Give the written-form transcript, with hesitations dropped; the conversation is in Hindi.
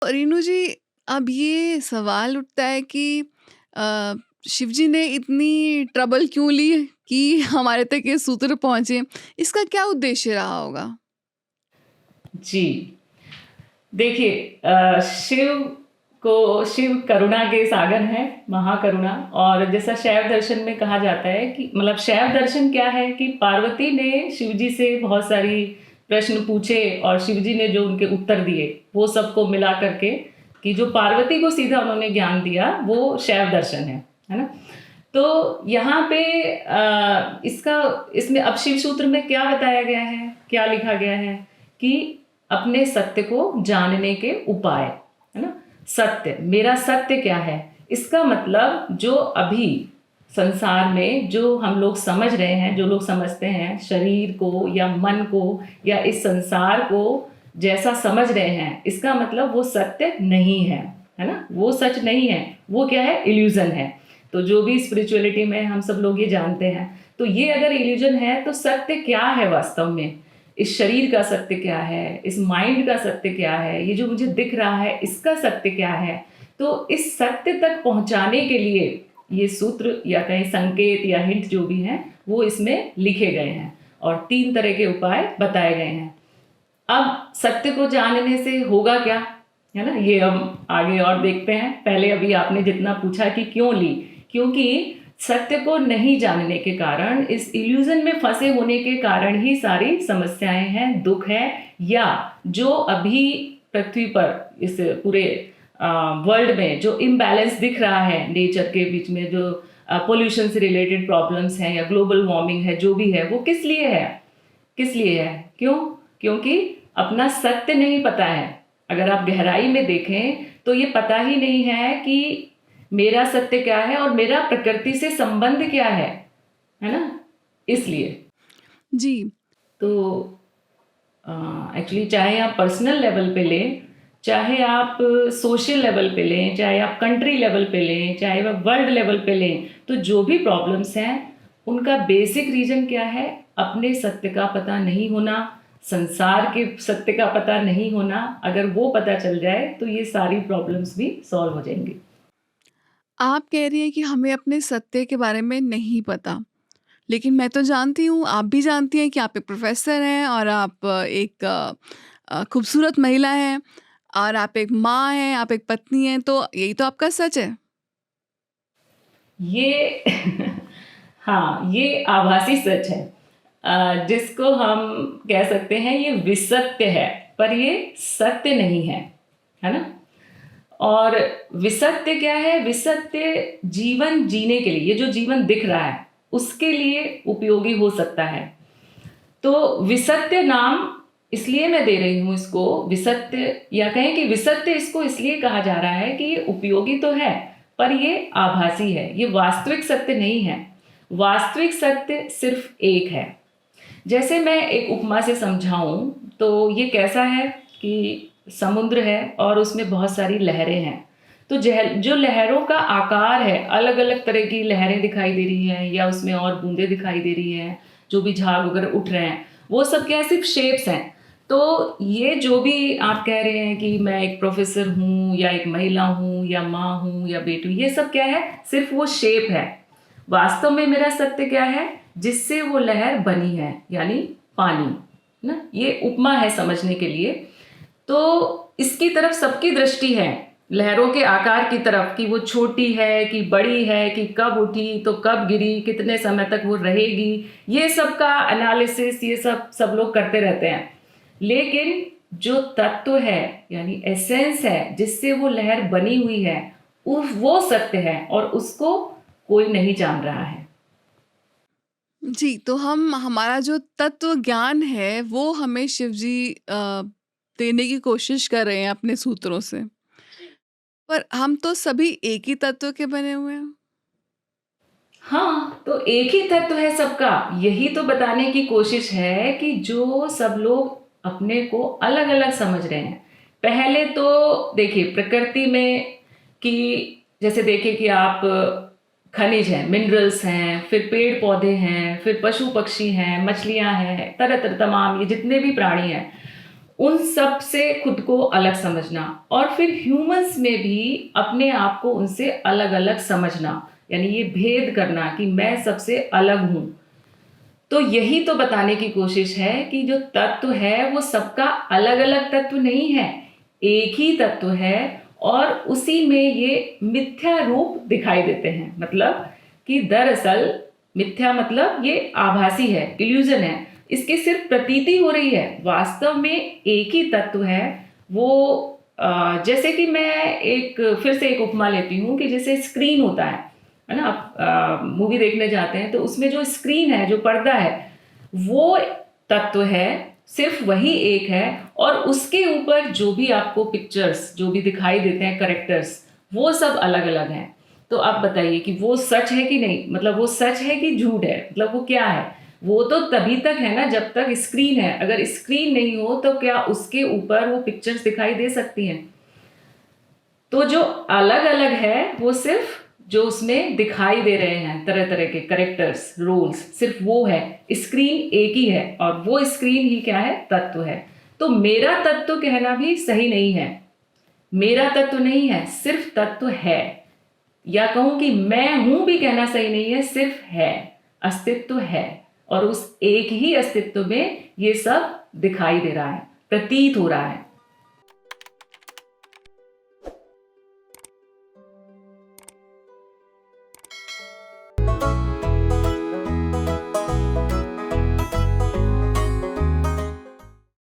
रीनू जी, अब ये सवाल उठता है कि अ, शिव जी ने इतनी ट्रबल क्यों ली कि हमारे तक ये सूत्र पहुँचे? इसका क्या उद्देश्य रहा होगा? जी। देखिए, शिव करुणा के सागर हैं, महाकरुणा। और जैसा शैव दर्शन में कहा जाता है कि मतलब शैव दर्शन क्या है कि पार्वती ने शिव जी से बहुत सारी प्रश्न पूछे और शिव जी ने जो उनके उत्तर दिए वो सबको मिला करके कि जो पार्वती को सीधा उन्होंने ज्ञान दिया वो शैव दर्शन है ना। तो यहाँ पे इसका इसमें अब शिव सूत्र में क्या बताया गया है, क्या लिखा गया है कि अपने सत्य को जानने के उपाय, है ना। सत्य, मेरा सत्य क्या है, इसका मतलब जो अभी संसार में जो हम लोग समझ रहे हैं, जो लोग समझते हैं शरीर को या मन को या इस संसार को जैसा समझ रहे हैं, इसका मतलब वो सत्य नहीं है ना। वो सच नहीं है, वो क्या है, इल्यूजन है। तो जो भी स्पिरिचुअलिटी में हम सब लोग ये जानते हैं, तो ये अगर इल्यूजन है तो सत्य क्या है वास्तव में, इस शरीर का सत्य क्या है, इस माइंड का सत्य क्या है, ये जो मुझे दिख रहा है इसका सत्य क्या है। तो इस सत्य तक पहुंचाने के लिए ये सूत्र या कहीं संकेत या हिंट जो भी हैं वो इसमें लिखे गए हैं और 3 तरह के उपाय बताए गए हैं। अब सत्य को जानने से होगा क्या, है ना, ये हम आगे और देखते हैं। पहले अभी आपने जितना पूछा कि क्यों ली, क्योंकि सत्य को नहीं जानने के कारण, इस इल्यूजन में फंसे होने के कारण ही सारी समस्याएं हैं, दुख है, या जो अभी पृथ्वी पर इस पूरे वर्ल्ड में जो इम्बैलेंस दिख रहा है नेचर के बीच में, जो पोल्यूशन से रिलेटेड प्रॉब्लम्स हैं या ग्लोबल वार्मिंग है, जो भी है वो किस लिए है, किस लिए है, क्यों? क्योंकि अपना सत्य नहीं पता है। अगर आप गहराई में देखें तो ये पता ही नहीं है कि मेरा सत्य क्या है और मेरा प्रकृति से संबंध क्या है ना, इसलिए। जी। तो एक्चुअली चाहे आप पर्सनल लेवल पे लें, चाहे आप सोशल लेवल पे लें, चाहे आप कंट्री लेवल पे लें, चाहे आप वर्ल्ड लेवल पे लें, तो जो भी प्रॉब्लम्स हैं उनका बेसिक रीजन क्या है, अपने सत्य का पता नहीं होना, संसार के सत्य का पता नहीं होना। अगर वो पता चल जाए तो ये सारी प्रॉब्लम्स भी सॉल्व हो जाएंगी। आप कह रही हैं कि हमें अपने सत्य के बारे में नहीं पता, लेकिन मैं तो जानती हूँ, आप भी जानती हैं कि आप एक प्रोफ़ेसर हैं और आप एक खूबसूरत महिला हैं और आप एक माँ हैं, आप एक पत्नी हैं, तो यही तो आपका सच है। ये हाँ, ये आभासी सच है, जिसको हम कह सकते हैं ये विसत्य है, पर ये सत्य नहीं है ना। और विसत्य क्या है, विसत्य जीवन जीने के लिए, ये जो जीवन दिख रहा है उसके लिए उपयोगी हो सकता है। तो विसत्य नाम इसलिए मैं दे रही हूँ इसको विसत्य, या कहें कि विसत्य इसको इसलिए कहा जा रहा है कि ये उपयोगी तो है पर ये आभासी है, ये वास्तविक सत्य नहीं है। वास्तविक सत्य सिर्फ एक है। जैसे मैं एक उपमा से समझाऊं तो ये कैसा है कि समुद्र है और उसमें बहुत सारी लहरें हैं। तो जो लहरों का आकार है, अलग अलग तरह की लहरें दिखाई दे रही हैं या उसमें और बूंदें दिखाई दे रही हैं, जो भी झाग वगैरह उठ रहे हैं, वो सब क्या है, सिर्फ शेप्स हैं। तो ये जो भी आप कह रहे हैं कि मैं एक प्रोफेसर हूँ या एक महिला हूँ या माँ हूँ या बेटी, ये सब क्या है, सिर्फ वो शेप है। वास्तव में मेरा सत्य क्या है, जिससे वो लहर बनी है, यानी पानी ना। ये उपमा है समझने के लिए। तो इसकी तरफ सबकी दृष्टि है, लहरों के आकार की तरफ, कि वो छोटी है कि बड़ी है, कि कब उठी तो कब गिरी, कितने समय तक वो रहेगी, ये सब का एनालिसिस ये सब लोग करते रहते हैं। लेकिन जो तत्व है यानी एसेंस है जिससे वो लहर बनी हुई है, वो सत्य है और उसको कोई नहीं जान रहा है। जी, तो हम हमारा जो तत्व ज्ञान है, वो हमें शिव जी देने की कोशिश कर रहे हैं अपने सूत्रों से। पर हम तो सभी एक ही तत्व के बने हुए हैं। हाँ, तो एक ही तत्व है सबका। यही तो बताने की कोशिश है कि जो सब लोग अपने को अलग अलग समझ रहे हैं। पहले तो देखिए प्रकृति में कि जैसे देखिए कि आप खनिज हैं, मिनरल्स हैं, फिर पेड़ पौधे हैं, फिर पशु पक्षी हैं, मछलियां हैं, तरह तरह तमाम ये जितने भी प्राणी हैं, उन सब से खुद को अलग समझना, और फिर ह्यूमंस में भी अपने आप को उनसे अलग अलग समझना, यानी ये भेद करना कि मैं सबसे अलग हूँ। तो यही तो बताने की कोशिश है कि जो तत्व है वो सबका अलग अलग तत्व नहीं है, एक ही तत्व है, और उसी में ये मिथ्या रूप दिखाई देते हैं। मतलब कि दरअसल मिथ्या मतलब ये आभासी है, इल्यूजन है, इसकी सिर्फ प्रतीति हो रही है, वास्तव में एक ही तत्व है वो। जैसे कि मैं एक फिर से एक उपमा लेती हूँ कि जैसे स्क्रीन होता है ना, आप मूवी देखने जाते हैं तो उसमें जो स्क्रीन है, जो पर्दा है, वो तत्व है, सिर्फ वही एक है, और उसके ऊपर जो भी आपको पिक्चर्स जो भी दिखाई देते हैं, करेक्टर्स, वो सब अलग अलग हैं। तो आप बताइए कि वो सच है कि नहीं, मतलब वो सच है कि झूठ है, मतलब वो क्या है? वो तो तभी तक है ना जब तक स्क्रीन है, अगर स्क्रीन नहीं हो तो क्या उसके ऊपर वो पिक्चर्स दिखाई दे सकती हैं? तो जो अलग अलग है वो सिर्फ जो उसमें दिखाई दे रहे हैं तरह तरह के करेक्टर्स, रोल्स, सिर्फ वो है। स्क्रीन एक ही है, और वो स्क्रीन ही क्या है? तत्व है। तो मेरा तत्व कहना भी सही नहीं है, मेरा तत्व नहीं है, सिर्फ तत्व है। या कहूं कि मैं हूं भी कहना सही नहीं है, सिर्फ है, अस्तित्व है, और उस एक ही अस्तित्व में ये सब दिखाई दे रहा है, प्रतीत हो रहा है।